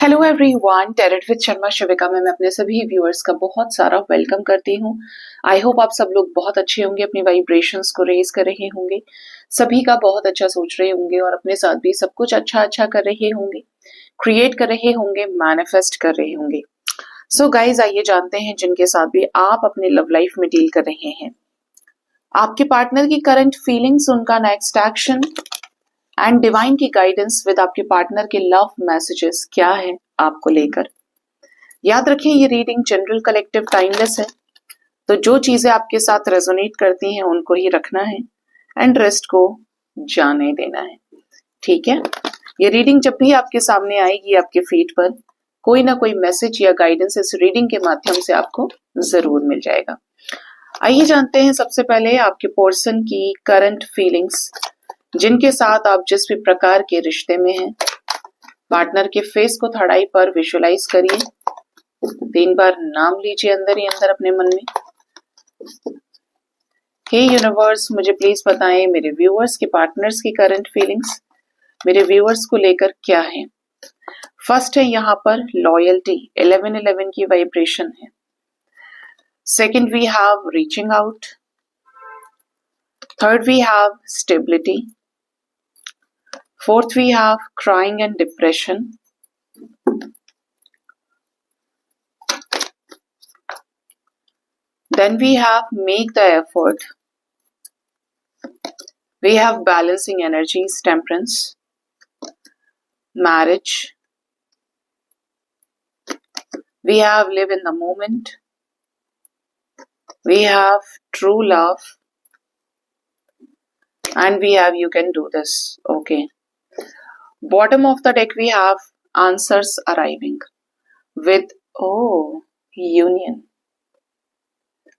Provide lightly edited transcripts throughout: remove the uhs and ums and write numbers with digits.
Hello everyone, tarot with Sharma Shivika में मैं अपने सभी व्यूअर्स का बहुत सारा वेलकम करती हूँ। आई होप आप सब लोग बहुत अच्छे होंगे, अपनी वाइब्रेशंस को रेज कर रहे होंगे, सभी का बहुत अच्छा सोच रहे होंगे और अपने साथ भी सब कुछ अच्छा अच्छा कर रहे होंगे, क्रिएट कर रहे होंगे, मैनिफेस्ट कर रहे होंगे। सो गाइज, आइए जानते हैं जिनके साथ भी आप अपने लव लाइफ में डील कर रहे हैं, आपके पार्टनर की करंट फीलिंग्स, उनका नेक्स्ट एक्शन एंड डिवाइन की गाइडेंस विद आपके पार्टनर के लव मैसेजेस क्या है आपको लेकर। याद रखें, ये रीडिंग जनरल, कलेक्टिव, टाइमलेस है, तो जो चीजें आपके साथ रेजोनेट करती हैं उनको ही रखना है एंड रेस्ट को जाने देना है। ठीक है, ये रीडिंग जब भी आपके सामने आएगी आपके फीड पर, कोई ना कोई मैसेज या गाइडेंस इस रीडिंग के माध्यम से आपको जरूर मिल जाएगा। आइए जानते हैं सबसे पहले आपके पर्सन की करंट फीलिंग्स, जिनके साथ आप जिस भी प्रकार के रिश्ते में हैं। पार्टनर के फेस को थर्ड आई पर विजुअलाइज करिए, 3 बार नाम लीजिए अंदर ही अंदर अपने मन में। हे यूनिवर्स, मुझे प्लीज बताएं मेरे व्यूअर्स के पार्टनर्स की करंट फीलिंग्स मेरे व्यूअर्स को लेकर क्या है। फर्स्ट है यहाँ पर लॉयल्टी, 1111 की वाइब्रेशन है। Second we have reaching out. Third we have stability. Fourth, we have crying and depression. Then we have make the effort. We have balancing energies, temperance, marriage. We have live in the moment. We have true love. And we have you can do this. Okay. Bottom of the deck we have answers arriving with union.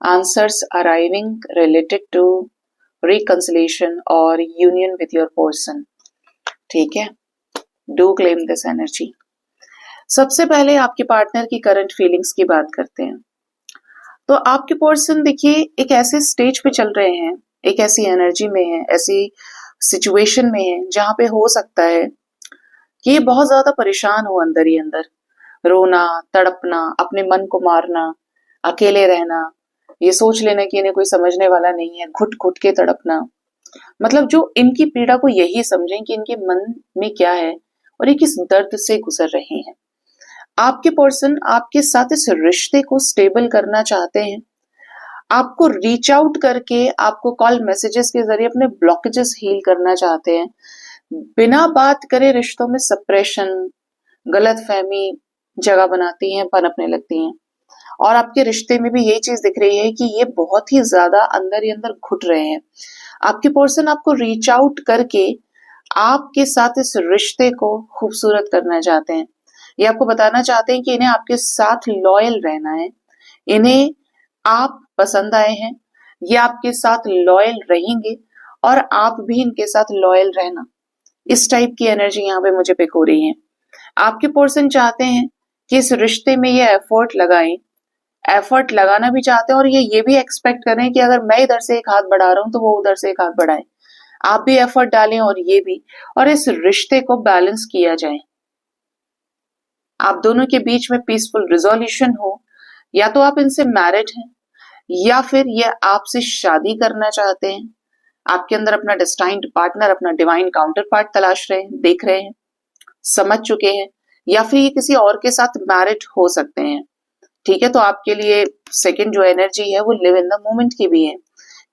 Answers arriving related to reconciliation or union with your person. ठीक है, do claim this energy. सबसे पहले आपके partner की current feelings की बात करते हैं। तो आपके पर्सन देखिए एक ऐसे स्टेज पे चल रहे हैं, एक ऐसी एनर्जी में है, ऐसी सिचुएशन में है जहां पे हो सकता है कि ये बहुत ज्यादा परेशान हो, अंदर ही अंदर रोना, तड़पना, अपने मन को मारना, अकेले रहना, ये सोच लेना कि इन्हें कोई समझने वाला नहीं है, घुट घुट के तड़पना। मतलब जो इनकी पीड़ा को यही समझें कि इनके मन में क्या है और ये किस दर्द से गुजर रहे हैं। आपके पर्सन आपके साथ इस रिश्ते को स्टेबल करना चाहते हैं, आपको रीच आउट करके, आपको कॉल मैसेजेस के जरिए अपने ब्लॉकेजेस हील करना चाहते हैं। बिना बात करे रिश्तों में सप्रेशन, गलतफहमी जगह बनाती हैं, पनपने लगती हैं। और आपके रिश्ते में भी यही चीज दिख रही है कि ये बहुत ही ज्यादा अंदर ही अंदर घुट रहे हैं। आपके पर्सन आपको रीच आउट करके आपके साथ इस रिश्ते को खूबसूरत करना चाहते हैं। ये आपको बताना चाहते हैं कि इन्हें आपके साथ लॉयल रहना है, इन्हें आप पसंद आए हैं, ये आपके साथ लॉयल रहेंगे और आप भी इनके साथ लॉयल रहना। इस टाइप की एनर्जी यहाँ पे मुझे पिक हो रही है। आपके पर्सन चाहते हैं कि इस रिश्ते में ये एफर्ट लगाएं, एफर्ट लगाना भी चाहते हैं और ये भी एक्सपेक्ट करें कि अगर मैं इधर से एक हाथ बढ़ा रहा हूं तो वो उधर से एक हाथ बढ़ाए, आप भी एफर्ट डालें और ये भी, और इस रिश्ते को बैलेंस किया जाए। आप दोनों के बीच में पीसफुल रिजोल्यूशन हो। या तो आप इनसे मैरिड हैं या फिर ये आपसे शादी करना चाहते हैं, आपके अंदर अपना डेस्टाइन्ड पार्टनर, अपना डिवाइन काउंटर पार्ट तलाश रहे हैं, देख रहे हैं, समझ चुके हैं, या फिर ये किसी और के साथ मैरिड हो सकते हैं। ठीक है, तो आपके लिए सेकंड जो एनर्जी है वो लिव इन द मोमेंट की भी है।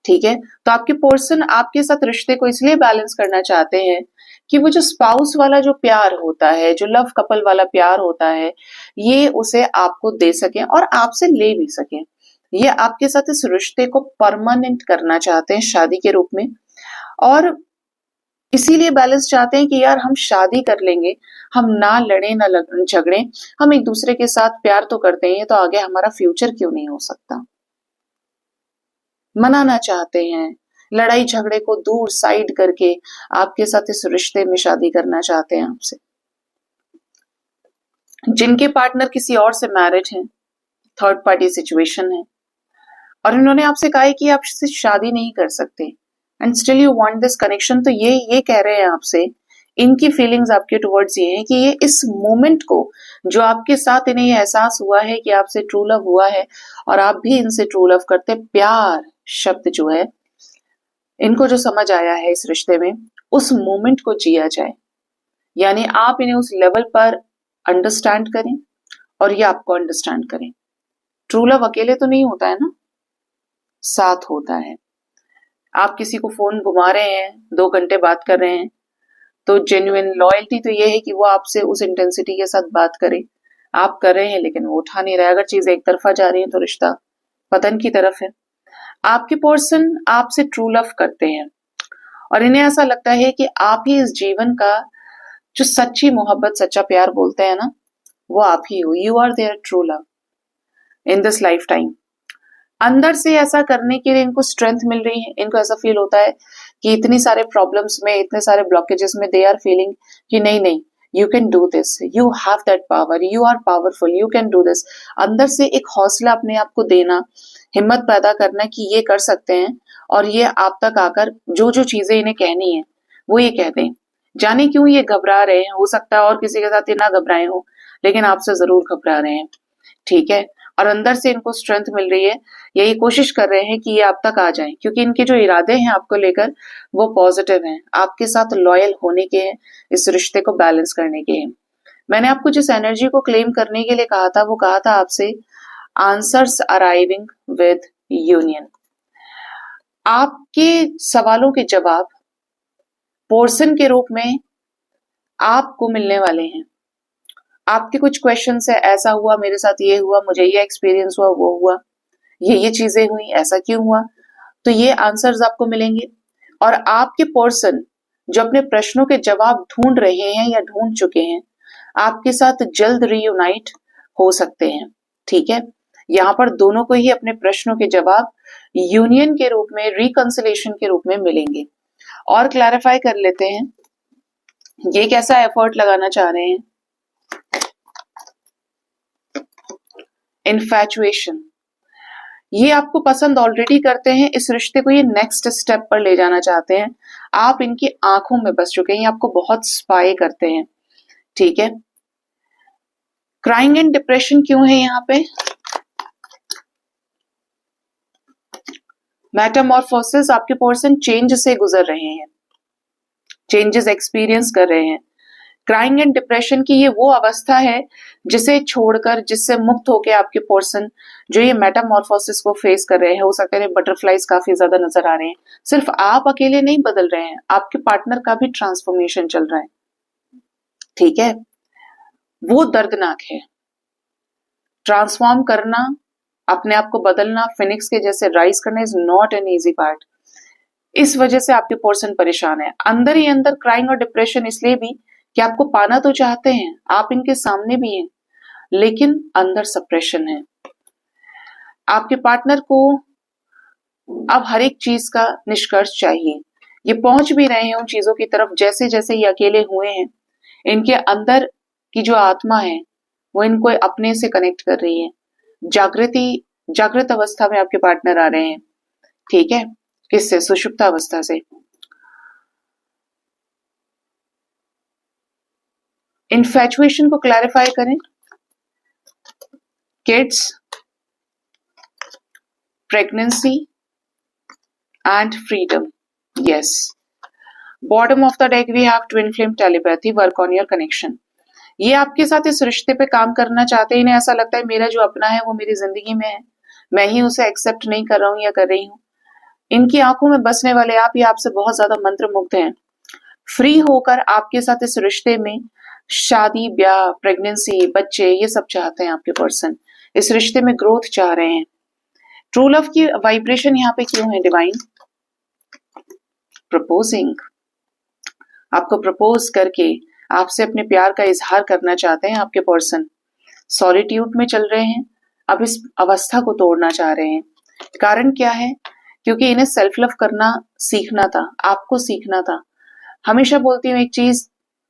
ठीक है, तो आपके पर्सन आपके साथ रिश्ते को इसलिए बैलेंस करना चाहते हैं कि वो जो स्पाउस वाला जो प्यार होता है, जो लव कपल वाला प्यार होता है, ये उसे आपको दे सकें और आपसे ले भी सकें। ये आपके साथ इस रिश्ते को परमानेंट करना चाहते हैं शादी के रूप में, और इसीलिए बैलेंस चाहते हैं कि यार हम शादी कर लेंगे, हम ना लड़े ना झगड़े, हम एक दूसरे के साथ प्यार तो करते हैं, तो आगे हमारा फ्यूचर क्यों नहीं हो सकता। मनाना चाहते हैं, लड़ाई झगड़े को दूर साइड करके आपके साथ इस रिश्ते में शादी करना चाहते हैं आपसे। जिनके पार्टनर किसी और से मैरिड है, थर्ड पार्टी सिचुएशन है, और इन्होंने आपसे कहा है कि आपसे शादी नहीं कर सकते and still you want this connection, तो ये कह रहे हैं आपसे, इनकी फीलिंग्स आपके टुवर्ड्स ये है कि ये इस मोमेंट को जो आपके साथ इन्हें ये एहसास हुआ है कि आपसे ट्रू लव हुआ है और आप भी इनसे ट्रू लव करते, प्यार शब्द जो है इनको जो समझ आया है इस रिश्ते में, उस मोमेंट को जिया जाए। यानी आप इन्हें उस लेवल पर अंडरस्टैंड करें और ये आपको अंडरस्टैंड करें। ट्रू लव अकेले तो नहीं होता है ना, साथ होता है। आप किसी को फोन घुमा रहे हैं, 2 घंटे बात कर रहे हैं, तो जेन्युइन लॉयल्टी तो ये है कि वो आपसे उस इंटेंसिटी के साथ बात करे। आप कर रहे हैं लेकिन वो उठा नहीं रहा। अगर चीज एक तरफा जा रही है तो रिश्ता पतन की तरफ है। आपके पर्सन आपसे ट्रू लव करते हैं और इन्हें ऐसा लगता है कि आप ही इस जीवन का जो सच्ची मोहब्बत, सच्चा प्यार बोलते हैं ना, वो आप ही हो। You are their true love in this lifetime. अंदर से ऐसा करने के लिए इनको स्ट्रेंथ मिल रही है। इनको ऐसा फील होता है कि इतनी सारे प्रॉब्लम्स में, इतने सारे ब्लॉकेजेस में दे आर फीलिंग कि नहीं नहीं, you can do this, you have that power, you are powerful, you can do this. अंदर से एक हौसला अपने आप को देना, हिम्मत पैदा करना कि ये कर सकते हैं और ये आप तक आकर जो जो चीजें इन्हें कहनी है वो ये कह दें। जाने क्यों ये घबरा रहे हैं, हो सकता है और किसी के साथ ये ना घबराए हो, लेकिन आपसे जरूर घबरा रहे हैं, ठीक है। और अंदर से इनको स्ट्रेंथ मिल रही है, यही कोशिश कर रहे हैं कि ये आप तक आ जाएं, क्योंकि इनके जो इरादे हैं आपको लेकर वो पॉजिटिव हैं, आपके साथ लॉयल होने के हैं, इस रिश्ते को बैलेंस करने के हैं। मैंने आपको जिस एनर्जी को क्लेम करने के लिए कहा था, वो कहा था आपसे आंसर्स अराइविंग विद यूनियन। आपके सवालों के जवाब पोर्शन के रूप में आपको मिलने वाले हैं। आपके कुछ क्वेश्चन है, ऐसा हुआ मेरे साथ, ये हुआ, मुझे ये एक्सपीरियंस हुआ, वो हुआ, ये चीजें हुई, ऐसा क्यों हुआ, तो ये आंसर्स आपको मिलेंगे। और आपके पर्सन जो अपने प्रश्नों के जवाब ढूंढ रहे हैं या ढूंढ चुके हैं, आपके साथ जल्द रीयूनाइट हो सकते हैं, ठीक है। यहाँ पर दोनों को ही अपने प्रश्नों के जवाब यूनियन के रूप में, रिकंसिलेशन के रूप में मिलेंगे। और क्लैरिफाई कर लेते हैं ये कैसा एफर्ट लगाना चाह रहे हैं। इन्फैचुएशन, ये आपको पसंद ऑलरेडी करते हैं, इस रिश्ते को ये नेक्स्ट स्टेप पर ले जाना चाहते हैं। आप इनकी आंखों में बस चुके हैं, ये आपको बहुत स्पाई करते हैं, ठीक है। क्राइंग एंड डिप्रेशन क्यों है यहाँ पे? मेटामॉर्फोसिस, आपके पर्सन चेंज से गुजर रहे हैं, चेंजेस एक्सपीरियंस कर रहे हैं। क्राइंग एंड डिप्रेशन की ये वो अवस्था है जिसे छोड़कर, जिससे मुक्त होकर आपके पर्सन जो ये मेटामॉर्फोसिस को फेस कर रहे हैं, हो सकता है बटरफ्लाइज काफी ज्यादा नजर आ रहे हैं। सिर्फ आप अकेले नहीं बदल रहे हैं, आपके पार्टनर का भी ट्रांसफॉर्मेशन चल रहा है, ठीक है। वो दर्दनाक है। ट्रांसफॉर्म करना, अपने आप को बदलना, फिनिक्स के जैसे राइज करना is not an easy part. इस वजह से आपके पर्सन परेशान है। अंदर ही अंदर क्राइंग और डिप्रेशन इसलिए भी कि आपको पाना तो चाहते हैं, आप इनके सामने भी हैं, लेकिन अंदर सप्रेशन है। आपके पार्टनर को अब हर एक चीज का निष्कर्ष चाहिए। ये पहुंच भी रहे हैं उन चीजों की तरफ जैसे जैसे ये अकेले हुए हैं। इनके अंदर की जो आत्मा है वो इनको अपने से कनेक्ट कर रही है। जागृत अवस्था में आपके पार्टनर आ रहे हैं, ठीक है। किससे? सुषुप्त अवस्था से। इन्फैचुएशन को क्लैरिफाई करें। Kids, pregnancy and freedom. Yes, bottom of the deck we have twin flame telepathy, work on your connection. ये आपके साथ इस रिश्ते पे काम करना चाहते हैं। इन्हें ऐसा लगता है मेरा जो अपना है वो मेरी जिंदगी में है, मैं ही उसे एक्सेप्ट नहीं कर रहा हूं या कर रही हूं। इनकी आंखों में बसने वाले आप, ये आपसे बहुत ज्यादा मंत्रमुग्ध हैं। फ्री होकर आपके साथ इस रिश्ते में शादी, ब्याह, प्रेगनेंसी, बच्चे, ये सब चाहते हैं आपके पर्सन। इस रिश्ते में ग्रोथ चाह रहे हैं। ट्रू लव की वाइब्रेशन यहाँ पे क्यों है डिवाइन? प्रपोजिंग, आपको प्रपोज करके आपसे अपने प्यार का इजहार करना चाहते हैं आपके पर्सन। सॉलिट्यूड में चल रहे हैं, अब इस अवस्था को तोड़ना चाह रहे हैं। कारण क्या है? क्योंकि इन्हें सेल्फ लव करना सीखना था, आपको सीखना था। हमेशा बोलती हूँ एक चीज,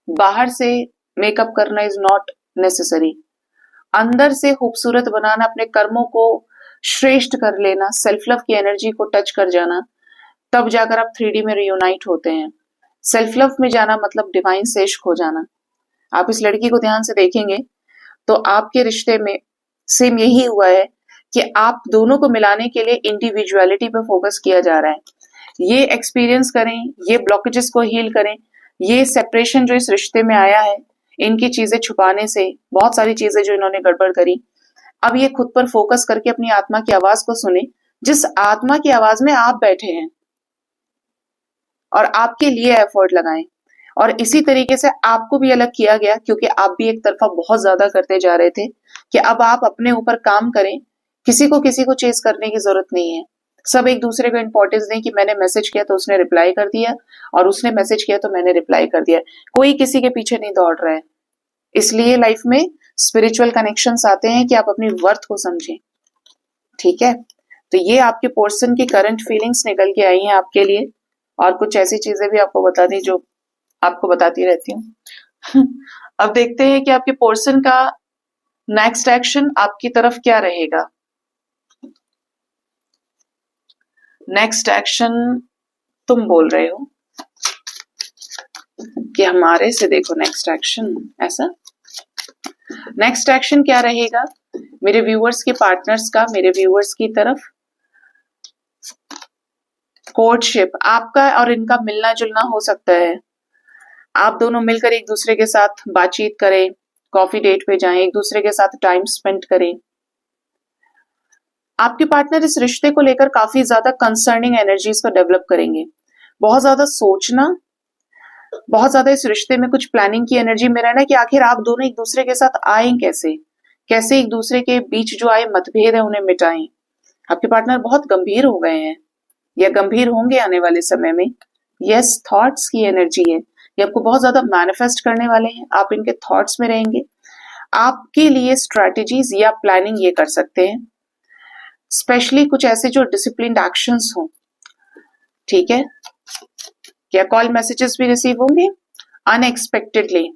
बाहर से मेकअप करना इज नॉट नेसेसरी। अंदर से खूबसूरत बनाना, अपने कर्मों को श्रेष्ठ कर लेना, सेल्फ लव की एनर्जी को टच कर जाना, तब जाकर आप 3D में रियूनाइट होते हैं। सेल्फ लव में जाना मतलब डिवाइन सेश खो जाना। आप इस लड़की को ध्यान से देखेंगे तो आपके रिश्ते में सेम यही हुआ है कि आप दोनों को मिलाने के लिए इंडिविजुअलिटी पे फोकस किया जा रहा है। ये एक्सपीरियंस करें, ये ब्लॉकेजेस को हील करें, ये सेपरेशन जो इस रिश्ते में आया है, इनकी चीजें छुपाने से, बहुत सारी चीजें जो इन्होंने गड़बड़ करी, अब ये खुद पर फोकस करके अपनी आत्मा की आवाज को सुने, जिस आत्मा की आवाज में आप बैठे हैं, और आपके लिए एफर्ट लगाएं। और इसी तरीके से आपको भी अलग किया गया, क्योंकि आप भी एक तरफा बहुत ज्यादा करते जा रहे थे, कि अब आप अपने ऊपर काम करें, किसी को चेस करने की जरूरत नहीं है। सब एक दूसरे को इंपॉर्टेंस दें कि मैंने मैसेज किया तो उसने रिप्लाई कर दिया, और उसने मैसेज किया तो मैंने रिप्लाई कर दिया। कोई किसी के पीछे नहीं दौड़ रहा है। इसलिए लाइफ में स्पिरिचुअल कनेक्शंस आते हैं कि आप अपनी वर्थ को समझें। ठीक है, तो ये आपके पर्सन की करंट फीलिंग्स निकल के आई हैं आपके लिए, और कुछ ऐसी चीजें भी आपको बता दी जो आपको बताती रहती हूँ। अब देखते हैं कि आपके पर्सन का नेक्स्ट एक्शन आपकी तरफ क्या रहेगा। नेक्स्ट एक्शन तुम बोल रहे हो कि हमारे से देखो नेक्स्ट एक्शन ऐसा। नेक्स्ट एक्शन क्या रहेगा मेरे व्यूअर्स के पार्टनर्स का, मेरे व्यूअर्स की तरफ? कोर्टशिप, आपका और इनका मिलना जुलना हो सकता है। आप दोनों मिलकर एक दूसरे के साथ बातचीत करें, कॉफी डेट पे जाएं, एक दूसरे के साथ टाइम स्पेंड करें। आपके पार्टनर इस रिश्ते को लेकर काफी ज्यादा कंसर्निंग एनर्जीज को डेवलप करेंगे। बहुत ज्यादा सोचना, बहुत ज्यादा इस रिश्ते में कुछ प्लानिंग की एनर्जी में रहना कि आखिर आप दोनों एक दूसरे के साथ आए कैसे, कैसे एक दूसरे के बीच जो आए मतभेद है उन्हें मिटाएं। आपके पार्टनर बहुत गंभीर हो गए हैं या गंभीर होंगे आने वाले समय में। यस, थॉट्स की एनर्जी है, ये आपको बहुत ज्यादा मैनिफेस्ट करने वाले हैं। आप इनके थॉट्स में रहेंगे। आपके लिए स्ट्रेटेजीज या प्लानिंग ये कर सकते हैं, स्पेशली कुछ ऐसे जो डिसिप्लिन्ड एक्शंस हो। ठीक है, क्या कॉल मैसेजेस भी रिसीव होंगे अनएक्सपेक्टेडली?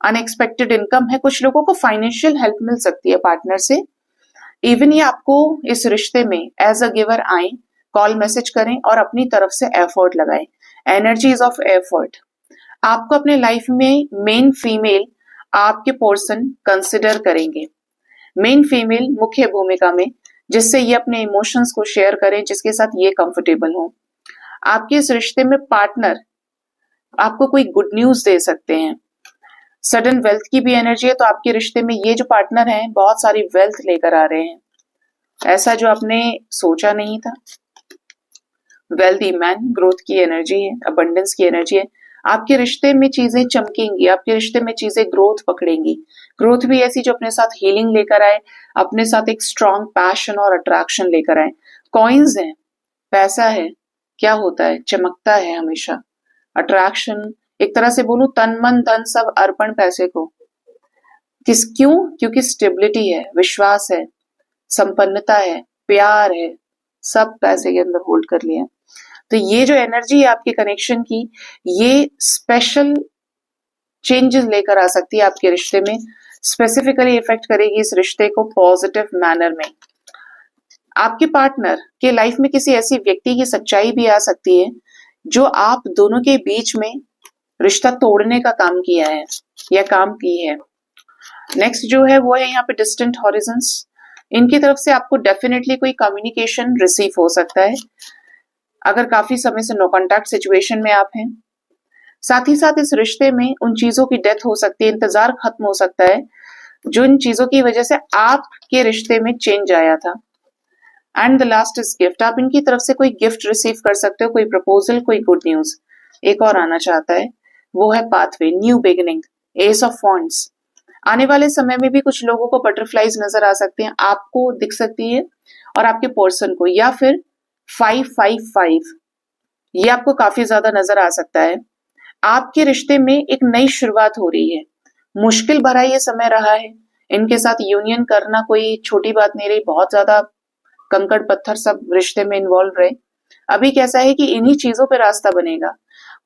अनएक्सपेक्टेड इनकम है, कुछ लोगों को फाइनेंशियल हेल्प मिल सकती है पार्टनर से। इवन ये आपको इस रिश्ते में एज अ गिवर आए, कॉल मैसेज करें और अपनी तरफ से एफर्ट लगाएं। Energies of effort. आपको अपने लाइफ में मेन फीमेल आपके पर्सन कंसिडर करेंगे, मेन फीमेल मुख्य भूमिका में, जिससे ये अपने इमोशंस को शेयर करें, जिसके साथ ये कंफर्टेबल हो। आपके इस रिश्ते में पार्टनर आपको कोई गुड न्यूज दे सकते हैं। सडन वेल्थ की भी एनर्जी है, तो आपके रिश्ते में ये जो पार्टनर हैं बहुत सारी वेल्थ लेकर आ रहे हैं, ऐसा जो आपने सोचा नहीं था। वेल्दी मैन, ग्रोथ की एनर्जी है, अबंडेंस की एनर्जी है। आपके रिश्ते में चीजें चमकेंगी, आपके रिश्ते में चीजें ग्रोथ पकड़ेंगी। ग्रोथ भी ऐसी जो अपने साथ हीलिंग लेकर आए, अपने साथ एक स्ट्रॉन्ग पैशन और अट्रैक्शन लेकर आए। कॉइन्स है, पैसा है, क्या होता है, चमकता है हमेशा। अट्रैक्शन, एक तरह से बोलूं तन मन धन सब अर्पण पैसे को। क्यों? क्योंकि स्टेबिलिटी है, विश्वास है, संपन्नता है, प्यार है, सब पैसे के अंदर होल्ड कर लिया। तो ये जो एनर्जी है आपके कनेक्शन की, ये स्पेशल चेंजेस लेकर आ सकती है आपके रिश्ते में, स्पेसिफिकली इफेक्ट करेगी इस रिश्ते को पॉजिटिव मैनर में। आपके पार्टनर के लाइफ में किसी ऐसी व्यक्ति की सच्चाई भी आ सकती है जो आप दोनों के बीच में रिश्ता तोड़ने का काम किया है या काम की है। नेक्स्ट जो है वो है यहाँ पे डिस्टेंट हॉरिजन्स। इनकी तरफ से आपको डेफिनेटली कोई कम्युनिकेशन रिसीव हो सकता है, अगर काफी समय से नो कॉन्टैक्ट सिचुएशन में आप हैं। साथ ही साथ इस रिश्ते में उन चीजों की डेथ हो सकती है, इंतजार खत्म हो सकता है, जो इन चीजों की वजह से आपके रिश्ते में चेंज आया था। And the last is gift. आप इनकी तरफ से कोई गिफ्ट रिसीव कर सकते हो, कोई प्रपोजल, कोई गुड न्यूज। एक और आना चाहता है, वो है pathway, new beginning, S of wands. आने वाले समय में भी कुछ लोगों को बटरफ्लाईज नजर आ सकते हैं, आपको दिख सकती है और आपके पर्सन को, या फिर 555 ये आपको काफी ज्यादा नजर आ सकता है। आपके रिश्ते में एक नई शुरुआत हो रही है। मुश्किल भरा ये समय रहा है, इनके साथ यूनियन करना कोई छोटी बात नहीं रही, बहुत ज्यादा कंकड़ पत्थर सब रिश्ते में इन्वॉल्व रहे। अभी कैसा है कि इन्हीं चीजों पे रास्ता बनेगा।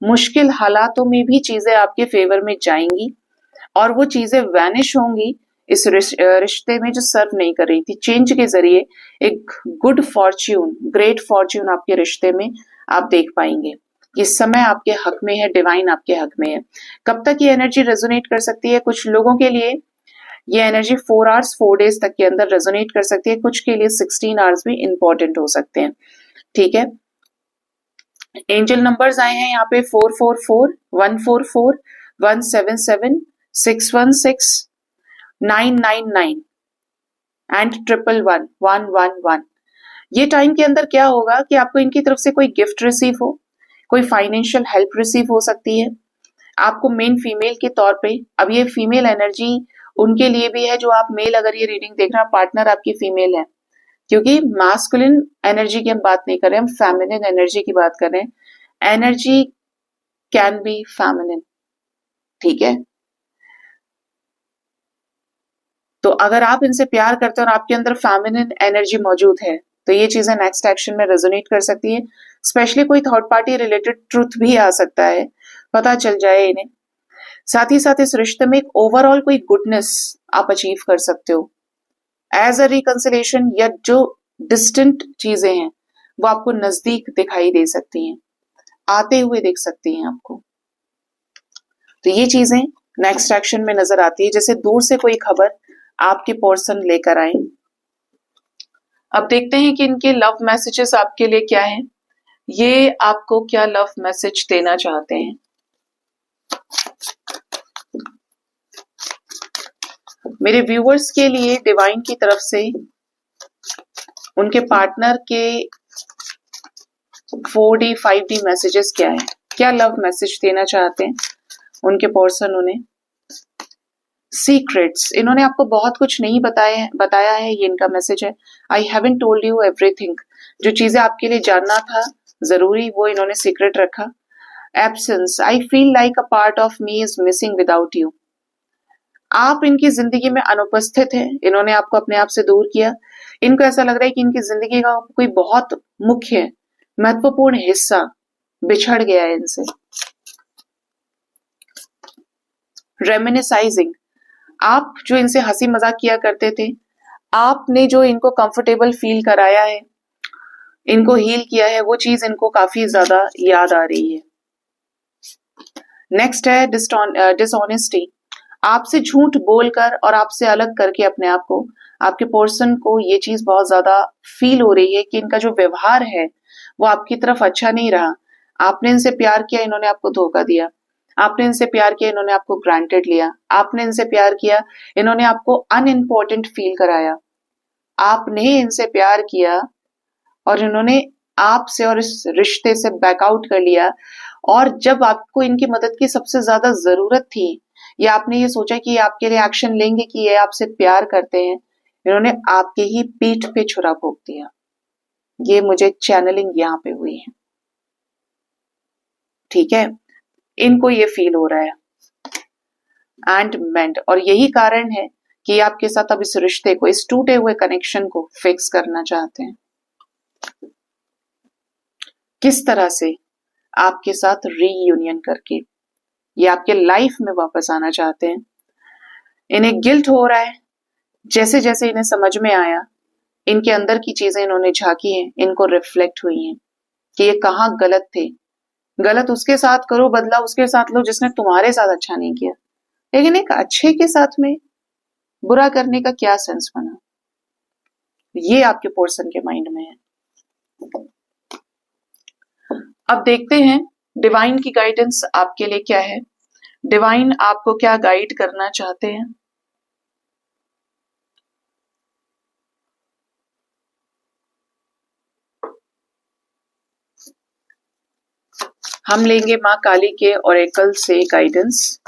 मुश्किल हालातों में भी चीजें आपके फेवर में जाएंगी और वो चीजें वैनिश होंगी इस रिश्ते में जो सर्व नहीं कर रही थी। चेंज के जरिए एक गुड फॉर्च्यून, ग्रेट फॉर्च्यून आपके रिश्ते में आप देख पाएंगे। ये समय आपके हक में है, डिवाइन आपके हक में है। कब तक ये एनर्जी रेजोनेट कर सकती है? कुछ लोगों के लिए ये एनर्जी 4 आवर्स 4 डेज तक के अंदर रेजोनेट कर सकती है, कुछ के लिए 16 आवर्स भी इंपॉर्टेंट हो सकते हैं। ठीक है, एंजल नंबर्स आए हैं यहाँ पे 444, 144, 177, 616, 999 एंड 111, 111। ये टाइम के अंदर क्या होगा कि आपको इनकी तरफ से कोई गिफ्ट रिसीव हो, कोई फाइनेंशियल हेल्प रिसीव हो सकती है आपको मेन फीमेल के तौर पे। अब ये फीमेल एनर्जी उनके लिए भी है जो आप मेल अगर ये रीडिंग देख रहे हैं, पार्टनर आपकी फीमेल है, क्योंकि मास्कुलिन एनर्जी की हम बात नहीं कर रहे, हम फेमिनिन एनर्जी की बात कर रहे हैं। एनर्जी कैन बी फेमिनिन, ठीक है। तो अगर आप इनसे प्यार करते हो और आपके अंदर फेमिनिन एनर्जी मौजूद है तो ये चीजें नेक्स्ट एक्शन में रेजोनेट कर सकती है। स्पेशली कोई थर्ड पार्टी रिलेटेड ट्रुथ भी आ सकता है, पता चल जाए इन्हें। साथ ही साथ इस रिश्ते में एक ओवरऑल कोई गुडनेस आप अचीव कर सकते हो एज अ रिकंसिलेशन, या जो डिस्टेंट चीजें हैं वो आपको नजदीक दिखाई दे सकती हैं, आते हुए देख सकती हैं आपको। तो ये चीजें नेक्स्ट एक्शन में नजर आती है, जैसे दूर से कोई खबर आपके पर्सन लेकर आए। अब देखते हैं कि इनके लव मैसेजेस आपके लिए क्या हैं, ये आपको क्या लव मैसेज देना चाहते हैं। मेरे व्यूअर्स के लिए डिवाइन की तरफ से उनके पार्टनर के 4D 5D मैसेजेस क्या है, क्या लव मैसेज देना चाहते हैं उनके पर्सन उन्हें। सीक्रेट्स, इन्होंने आपको बहुत कुछ नहीं बताया है, ये इनका मैसेज है। I haven't told you everything, जो चीजें आपके लिए जानना था जरूरी वो इन्होंने सीक्रेट रखा। Absence, I feel like a part of me is missing without you, आप इनकी जिंदगी में अनुपस्थित हैं, इन्होंने आपको अपने आप से दूर किया। इनको ऐसा लग रहा है कि इनकी जिंदगी का कोई बहुत मुख्य महत्वपूर्ण हिस्सा बिछड़ गया है इनसे। रेमिनिसाइजिंग, आप जो इनसे हंसी मजाक किया करते थे, आपने जो इनको कंफर्टेबल फील कराया है, इनको हील किया है, वो चीज इनको काफी ज्यादा याद आ रही है। नेक्स्ट है डिसऑनेस्टी, आपसे झूठ बोलकर और आपसे अलग करके अपने आप को, आपके पर्सन को ये चीज बहुत ज्यादा फील हो रही है कि इनका जो व्यवहार है वो आपकी तरफ अच्छा नहीं रहा। आपने इनसे प्यार किया, इन्होंने आपको धोखा दिया। आपने इनसे प्यार किया, इन्होंने आपको ग्रांटेड लिया। आपने इनसे प्यार किया, इन्होंने आपको अनइम्पोर्टेंट फील कराया। आपने इनसे प्यार किया और इन्होंने आपसे और इस रिश्ते से बैकआउट कर लिया, और जब आपको इनकी मदद की सबसे ज्यादा जरूरत थी, या आपने ये सोचा कि ये आपके लिए एक्शन लेंगे कि ये आपसे प्यार करते हैं, इन्होंने आपके ही पीठ पे छुरा भोंक दिया। ये मुझे चैनलिंग यहाँ पे हुई है, ठीक है। इनको ये फील हो रहा है एंड मेंट, और यही कारण है कि आपके साथ अब इस रिश्ते को, इस टूटे हुए कनेक्शन को फिक्स करना चाहते हैं। किस तरह से आपके साथ रीयूनियन करके ये आपके लाइफ में वापस आना चाहते हैं। इन्हें गिल्ट हो रहा है, जैसे जैसे इन्हें समझ में आया, इनके अंदर की चीजें इन्होंने झांकी हैं, इनको रिफ्लेक्ट हुई हैं कि ये कहाँ गलत थे। गलत उसके साथ करो, बदला उसके साथ लो जिसने तुम्हारे साथ अच्छा नहीं किया, लेकिन एक अच्छे के साथ में बुरा करने का क्या सेंस बना। ये आपके पर्सन के माइंड में है। अब देखते हैं डिवाइन की गाइडेंस आपके लिए क्या है, डिवाइन आपको क्या गाइड करना चाहते हैं। हम लेंगे मां काली के ओरेकल से गाइडेंस।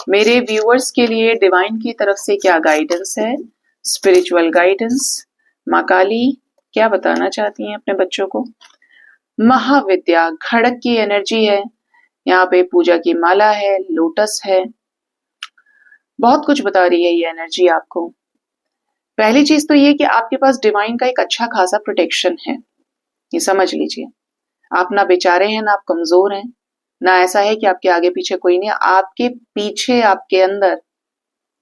मेरे व्यूअर्स के लिए डिवाइन की तरफ से क्या गाइडेंस है, स्पिरिचुअल गाइडेंस। मां काली क्या बताना चाहती हैं अपने बच्चों को। महाविद्या, खड़क की एनर्जी है यहाँ पे, पूजा की माला है, लोटस है, बहुत कुछ बता रही है ये एनर्जी आपको। पहली चीज तो ये कि आपके पास डिवाइन का एक अच्छा खासा प्रोटेक्शन है, ये समझ लीजिए। आप ना बेचारे हैं, ना आप कमजोर हैं, ना ऐसा है कि आपके आगे पीछे कोई नहीं। आपके पीछे, आपके अंदर,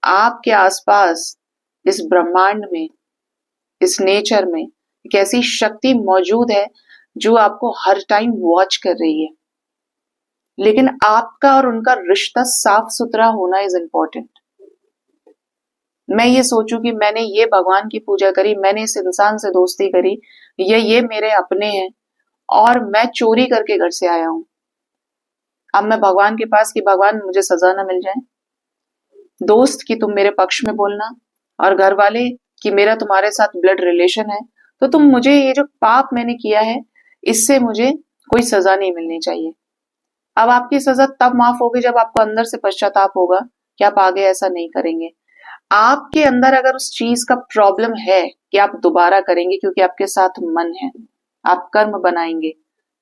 आपके आसपास, इस ब्रह्मांड में, इस नेचर में एक ऐसी शक्ति मौजूद है जो आपको हर टाइम वॉच कर रही है। लेकिन आपका और उनका रिश्ता साफ सुथरा होना इज इम्पोर्टेंट। मैं ये सोचूं कि मैंने ये भगवान की पूजा करी, मैंने इस इंसान से दोस्ती करी, ये मेरे अपने हैं, और मैं चोरी करके घर से आया हूं, अब मैं भगवान के पास कि भगवान मुझे सजा ना मिल जाए। दोस्त कि तुम मेरे पक्ष में बोलना, और घर वाले कि मेरा तुम्हारे साथ ब्लड रिलेशन है, तो तुम मुझे ये जो पाप मैंने किया है इससे मुझे कोई सजा नहीं मिलनी चाहिए। अब आपकी सजा तब माफ होगी जब आपको अंदर से पश्चाताप होगा कि आप आगे ऐसा नहीं करेंगे। आपके अंदर अगर उस चीज का प्रॉब्लम है कि आप दोबारा करेंगे क्योंकि आपके साथ मन है, आप कर्म बनाएंगे,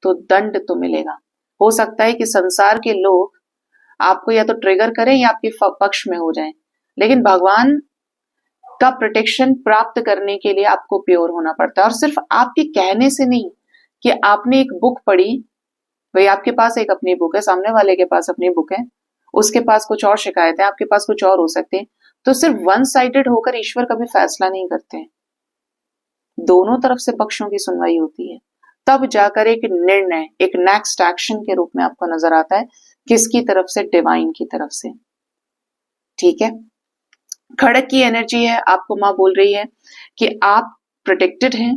तो दंड तो मिलेगा। हो सकता है कि संसार के लोग आपको या तो ट्रिगर करें या आपके पक्ष में हो जाएं, लेकिन भगवान का प्रोटेक्शन प्राप्त करने के लिए आपको प्योर होना पड़ता है। और सिर्फ आपके कहने से नहीं कि आपने एक बुक पढ़ी, भाई आपके पास एक अपनी बुक है, सामने वाले के पास अपनी बुक है, उसके पास कुछ और शिकायतें, आपके पास कुछ और हो सकते हैं, तो सिर्फ वन साइडेड होकर ईश्वर कभी फैसला नहीं करते हैं। दोनों तरफ से पक्षों की सुनवाई होती है, तब जाकर एक निर्णय, एक नेक्स्ट एक्शन के रूप में आपको नजर आता है, किसकी तरफ से? डिवाइन की तरफ से। ठीक है, खड़क की एनर्जी है, आपको माँ बोल रही है कि आप प्रोटेक्टेड हैं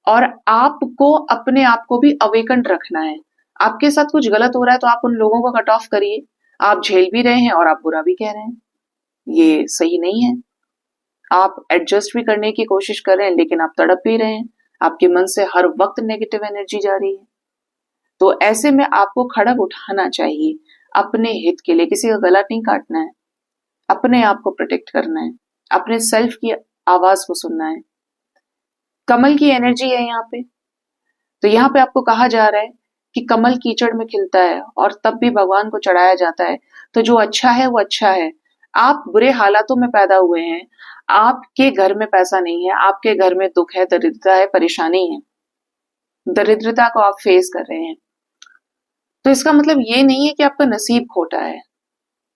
और आपको अपने आप को भी अवेकन रखना है। आपके साथ कुछ गलत हो रहा है तो आप उन लोगों को कट ऑफ करिए। आप झेल भी रहे हैं और आप बुरा भी कह रहे हैं, ये सही नहीं है। आप एडजस्ट भी करने की कोशिश कर रहे हैं लेकिन आप तड़प भी रहे हैं, आपके मन से हर वक्त नेगेटिव एनर्जी जा रही है। तो ऐसे में आपको खड़क उठाना चाहिए अपने हित के लिए, किसी का गला नहीं काटना है, अपने आप को प्रोटेक्ट करना है, अपने सेल्फ की आवाज को सुनना है। कमल की एनर्जी है यहाँ पे, तो यहाँ पे आपको कहा जा रहा है कि कमल कीचड़ में खिलता है और तब भी भगवान को चढ़ाया जाता है, तो जो अच्छा है वो अच्छा है। आप बुरे हालातों में पैदा हुए हैं, आपके घर में पैसा नहीं है, आपके घर में दुख है, दरिद्रता है, परेशानी है, दरिद्रता को आप फेस कर रहे हैं, तो इसका मतलब ये नहीं है कि आपका नसीब खोटा है,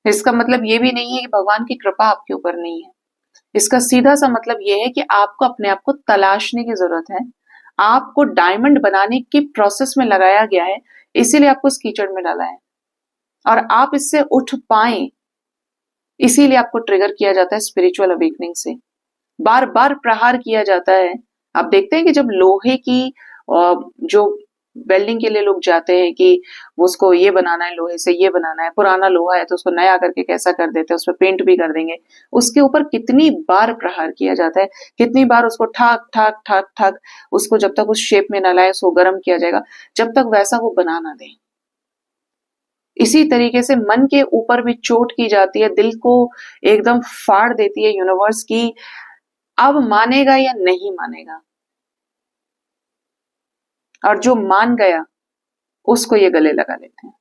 इसका मतलब ये भी नहीं है कि भगवान की कृपा आपके ऊपर नहीं है। इसका सीधा सा मतलब ये है कि आपको अपने आप को तलाशने की जरूरत है। आपको डायमंड बनाने की प्रोसेस में लगाया गया है, इसीलिए आपको इस कीचड़ में डाला है, और आप इससे उठ पाए इसीलिए आपको ट्रिगर किया जाता है स्पिरिचुअल अवेकनिंग से, बार बार प्रहार किया जाता है। आप देखते हैं कि जब लोहे की जो वेल्डिंग के लिए लोग जाते हैं कि उसको ये बनाना है, लोहे से ये बनाना है, पुराना लोहा है तो उसको नया करके कैसा कर देते हैं, उस पर पेंट भी कर देंगे, उसके ऊपर कितनी बार प्रहार किया जाता है, कितनी बार उसको ठाक ठाक ठाक ठाक, उसको जब तक उस शेप में न लाए उसको गर्म किया जाएगा, जब तक वैसा वो बना ना दे। इसी तरीके से मन के ऊपर भी चोट की जाती है, दिल को एकदम फाड़ देती है यूनिवर्स की, अब मानेगा या नहीं मानेगा, और जो मान गया उसको ये गले लगा लेते हैं,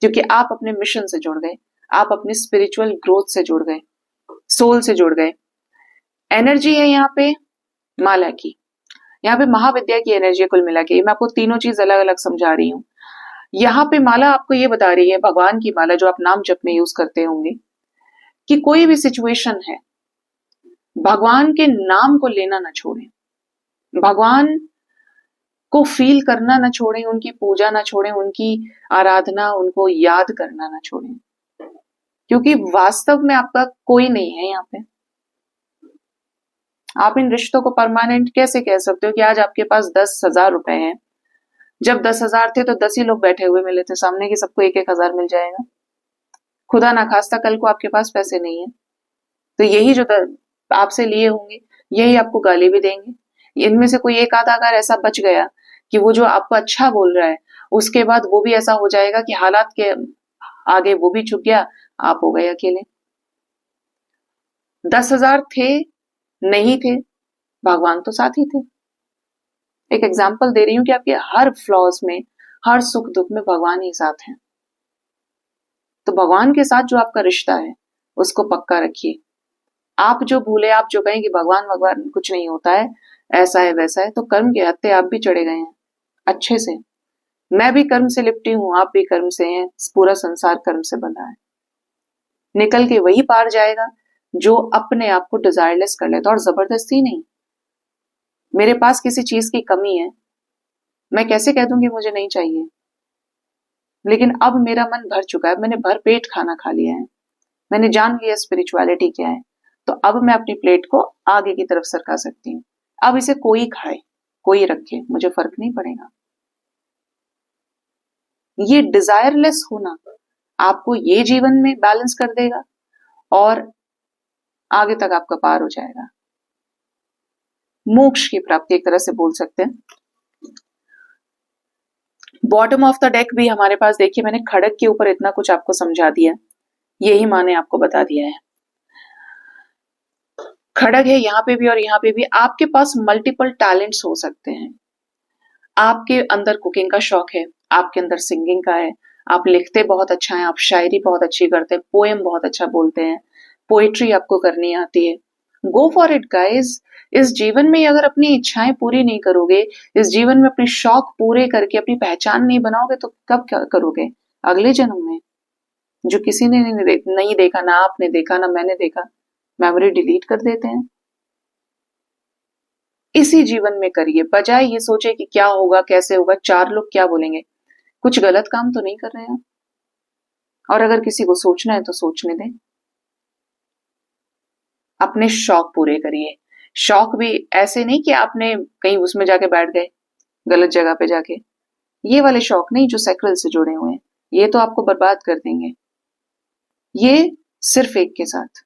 क्योंकि आप अपने मिशन से जुड़ गए, आप अपनी स्पिरिचुअल ग्रोथ से जुड़ गए, सोल से जुड़ गए। एनर्जी है यहाँ पे माला की, यहाँ पे महाविद्या की एनर्जी है। कुल मिला के मैं आपको तीनों चीज अलग अलग समझा रही हूँ। यहाँ पे माला आपको ये बता रही है, भगवान की माला जो आप नाम जप में यूज करते होंगे, कि कोई भी सिचुएशन है भगवान के नाम को लेना ना छोड़ें, भगवान को फील करना ना छोड़ें, उनकी पूजा ना छोड़ें, उनकी आराधना, उनको याद करना ना छोड़ें, क्योंकि वास्तव में आपका कोई नहीं है यहाँ पे। आप इन रिश्तों को परमानेंट कैसे कह सकते हो कि आज आपके पास 10,000 रुपए हैं, जब 10,000 थे तो 10 ही लोग बैठे हुए मिले थे सामने, की सबको 1,000 मिल जाएगा। खुदा ना खास्ता कल को आपके पास पैसे नहीं है तो यही जो आपसे लिए होंगे यही आपको गाली भी देंगे। इनमें से कोई एक आधा अगर ऐसा बच गया कि वो जो आपको अच्छा बोल रहा है, उसके बाद वो भी ऐसा हो जाएगा कि हालात के आगे वो भी झुक गया, आप हो गए अकेले। 10,000 थे नहीं थे, भगवान तो साथ ही थे। एक एग्जाम्पल दे रही हूं कि आपके हर फ्लॉज में, हर सुख दुख में भगवान ही साथ है। तो भगवान के साथ जो आपका रिश्ता है उसको पक्का रखिए। आप जो भूले, आप जो कहें कि भगवान भगवान कुछ नहीं होता है, ऐसा है वैसा है, तो कर्म के हत्ते आप भी चढ़े गए हैं अच्छे से। मैं भी कर्म से लिपटी हूं, आप भी कर्म से हैं, पूरा संसार कर्म से बना है। निकल के वही पार जाएगा जो अपने आप को डिजायरलेस कर लेता, और जबरदस्ती नहीं। मेरे पास किसी चीज की कमी है, मैं कैसे कह दूंगी मुझे नहीं चाहिए? लेकिन अब मेरा मन भर चुका है, मैंने भर पेट खाना खा लिया है, मैंने जान लिया स्पिरिचुअलिटी क्या है, तो अब मैं अपनी प्लेट को आगे की तरफ सरका सकती हूँ। अब इसे कोई खाए, कोई रखे, मुझे फर्क नहीं पड़ेगा। ये डिजायरलेस होना आपको ये जीवन में बैलेंस कर देगा और आगे तक आपका पार हो जाएगा। मोक्ष की प्राप्ति एक तरह से बोल सकते हैं। बॉटम ऑफ द डेक भी हमारे पास देखिए, मैंने खड़क के ऊपर इतना कुछ आपको समझा दिया, यही माँ ने आपको बता दिया है। खड़ग है यहाँ पे भी और यहाँ पे भी। आपके पास मल्टीपल टैलेंट्स हो सकते हैं। आपके अंदर कुकिंग का शौक है, आपके अंदर सिंगिंग का है, आप लिखते बहुत अच्छा है, आप शायरी बहुत अच्छी करते हैं, पोएम बहुत अच्छा बोलते हैं, पोइट्री आपको करनी आती है। Go for it guys. इस जीवन में अगर अपनी इच्छाएं पूरी नहीं करोगे, इस जीवन में अपने शौक पूरे करके अपनी पहचान नहीं बनाओगे, तो कब क्या करोगे? अगले जन्म में, जो किसी ने नहीं देखा, ना आपने देखा ना मैंने देखा, मेमोरी डिलीट कर देते हैं। इसी जीवन में करिए, बजाय ये सोचे कि क्या होगा, कैसे होगा, चार लोग क्या बोलेंगे। कुछ गलत काम तो नहीं कर रहे हैं, और अगर किसी को सोचना है तो सोचने दें। अपने शौक पूरे करिए। शौक भी ऐसे नहीं कि आपने कहीं उसमें जाके बैठ गए, गलत जगह पे जाके। ये वाले शौक नहीं जो सैक्रल से जुड़े हुए हैं, ये तो आपको बर्बाद कर देंगे। ये सिर्फ एक के साथ,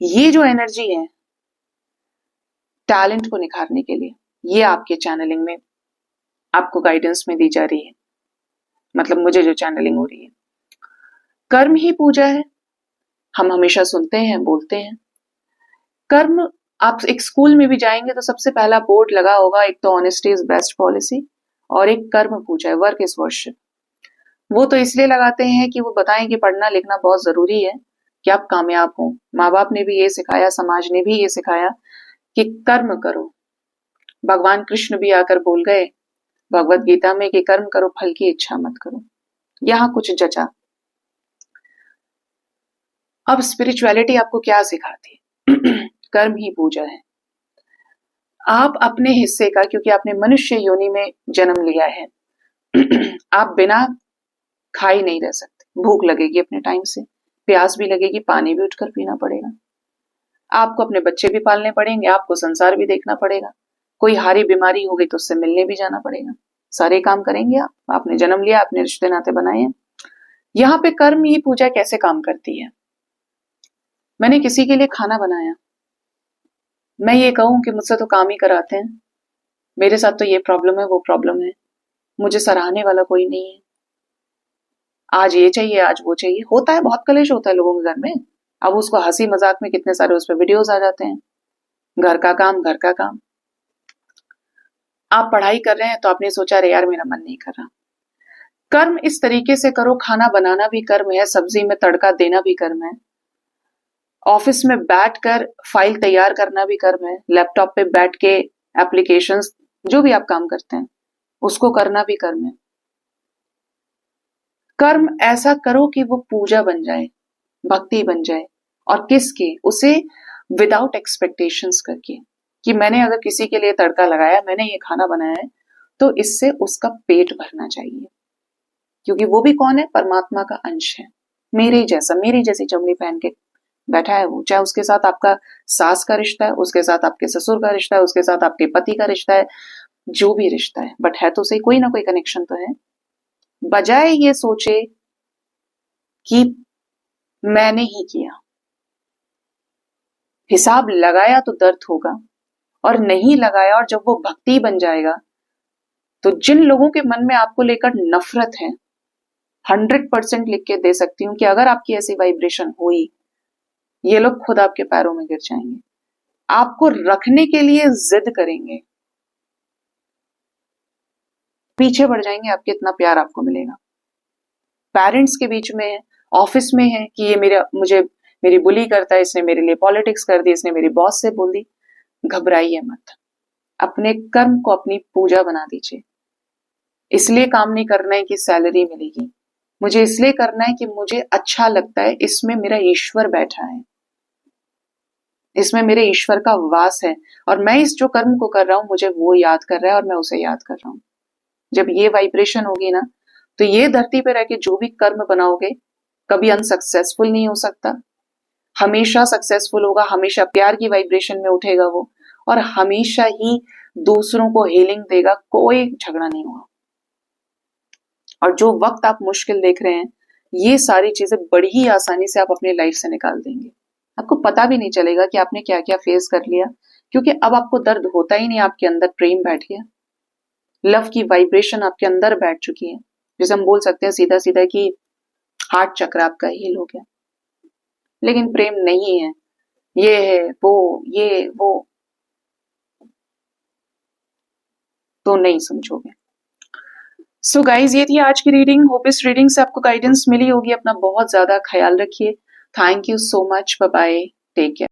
ये जो एनर्जी है टैलेंट को निखारने के लिए, ये आपके चैनलिंग में आपको गाइडेंस में दी जा रही है। मतलब मुझे जो चैनलिंग हो रही है, कर्म ही पूजा है। हम हमेशा सुनते हैं, बोलते हैं कर्म। आप एक स्कूल में भी जाएंगे तो सबसे पहला बोर्ड लगा होगा, एक तो ऑनेस्टी इज बेस्ट पॉलिसी, और एक कर्म पूजा है, वर्क इज वर्शिप। वो तो इसलिए लगाते हैं कि वो बताएं कि पढ़ना लिखना बहुत जरूरी है कि आप कामयाब हो। माँ बाप ने भी ये सिखाया, समाज ने भी ये सिखाया कि कर्म करो। भगवान कृष्ण भी आकर बोल गए भगवत गीता में कि कर्म करो, फल की इच्छा मत करो। यहां कुछ जचा। अब स्पिरिचुअलिटी आपको क्या सिखाती है? कर्म ही पूजा है। आप अपने हिस्से का, क्योंकि आपने मनुष्य योनि में जन्म लिया है, आप बिना खाए नहीं रह सकते। भूख लगेगी अपने टाइम से, प्यास भी लगेगी, पानी भी उठकर पीना पड़ेगा। आपको अपने बच्चे भी पालने पड़ेंगे, आपको संसार भी देखना पड़ेगा। कोई हारी बीमारी हो गई तो उससे मिलने भी जाना पड़ेगा। सारे काम करेंगे आप। आपने जन्म लिया, आपने रिश्ते नाते बनाए हैं। यहाँ पे कर्म ही पूजा कैसे काम करती है? मैंने किसी के लिए खाना बनाया, मैं ये कहूं कि मुझसे तो काम ही कराते हैं, मेरे साथ तो ये प्रॉब्लम है, वो प्रॉब्लम है, मुझे सराहने वाला कोई नहीं है, आज ये चाहिए, आज वो चाहिए। होता है, बहुत कलेश होता है लोगों के घर में। अब उसको हंसी मजाक में कितने सारे उस पर वीडियोस आ जाते हैं, घर का काम, घर का काम। आप पढ़ाई कर रहे हैं तो आपने सोचा अरे यार मेरा मन नहीं कर रहा। कर्म इस तरीके से करो, खाना बनाना भी कर्म है, सब्जी में तड़का देना भी कर्म है, ऑफिस में बैठकर फाइल तैयार करना भी कर्म है, लैपटॉप पे बैठ के एप्लीकेशंस, जो भी आप काम करते हैं उसको करना भी कर्म है। कर्म ऐसा करो कि वो पूजा बन जाए, भक्ति बन जाए। और किसकी? उसे विदाउट एक्सपेक्टेशंस करके, कि मैंने अगर किसी के लिए तड़का लगाया, मैंने ये खाना बनाया है, तो इससे उसका पेट भरना चाहिए। क्योंकि वो भी कौन है? परमात्मा का अंश है, मेरे जैसा, मेरी जैसी चमड़ी पहन के बैठा है वो। चाहे उसके साथ आपका सास का रिश्ता है, उसके साथ आपके ससुर का रिश्ता है, उसके साथ आपके पति का रिश्ता है, जो भी रिश्ता है, बट है तो सही, कोई ना कोई कनेक्शन तो है। बजाय ये सोचे कि मैंने ही किया, हिसाब लगाया तो दर्द होगा, और नहीं लगाया और जब वो भक्ति बन जाएगा, तो जिन लोगों के मन में आपको लेकर नफरत है, 100% लिख के दे सकती हूं कि अगर आपकी ऐसी वाइब्रेशन हुई, ये लोग खुद आपके पैरों में गिर जाएंगे, आपको रखने के लिए जिद करेंगे, पीछे बढ़ जाएंगे आपके, इतना प्यार आपको मिलेगा। पेरेंट्स के बीच में है, ऑफिस में है कि ये मुझे मेरी बुली करता है, इसने मेरे लिए पॉलिटिक्स कर दी, इसने मेरी बॉस से बोल दी। घबराइए मत, अपने कर्म को अपनी पूजा बना दीजिए। इसलिए काम नहीं करना है कि सैलरी मिलेगी, मुझे इसलिए करना है कि मुझे अच्छा लगता है, इसमें मेरा ईश्वर बैठा है, इसमें मेरे ईश्वर का वास है, और मैं इस जो कर्म को कर रहा हूं मुझे वो याद कर रहा है और मैं उसे याद कर रहा हूं। जब ये वाइब्रेशन होगी ना, तो ये धरती पे रह के जो भी कर्म बनाओगे कभी अनसक्सेसफुल नहीं हो सकता, हमेशा सक्सेसफुल होगा, हमेशा प्यार की वाइब्रेशन में उठेगा वो, और हमेशा ही दूसरों को हीलिंग देगा, कोई झगड़ा नहीं होगा। और जो वक्त आप मुश्किल देख रहे हैं, ये सारी चीजें बड़ी ही आसानी से आप अपनी लाइफ से निकाल देंगे। आपको पता भी नहीं चलेगा कि आपने क्या क्या फेस कर लिया, क्योंकि अब आपको दर्द होता ही नहीं, आपके अंदर प्रेम बैठ गया, लव की वाइब्रेशन आपके अंदर बैठ चुकी है, जैसे हम बोल सकते हैं सीधा सीधा कि हार्ट चक्र आपका हील हो गया। लेकिन प्रेम नहीं है, ये है वो, ये वो तो नहीं समझोगे। सो गाइज, ये थी आज की रीडिंग। होप इस रीडिंग से आपको गाइडेंस मिली होगी। अपना बहुत ज्यादा ख्याल रखिए। Thank you so much, bye bye, take care.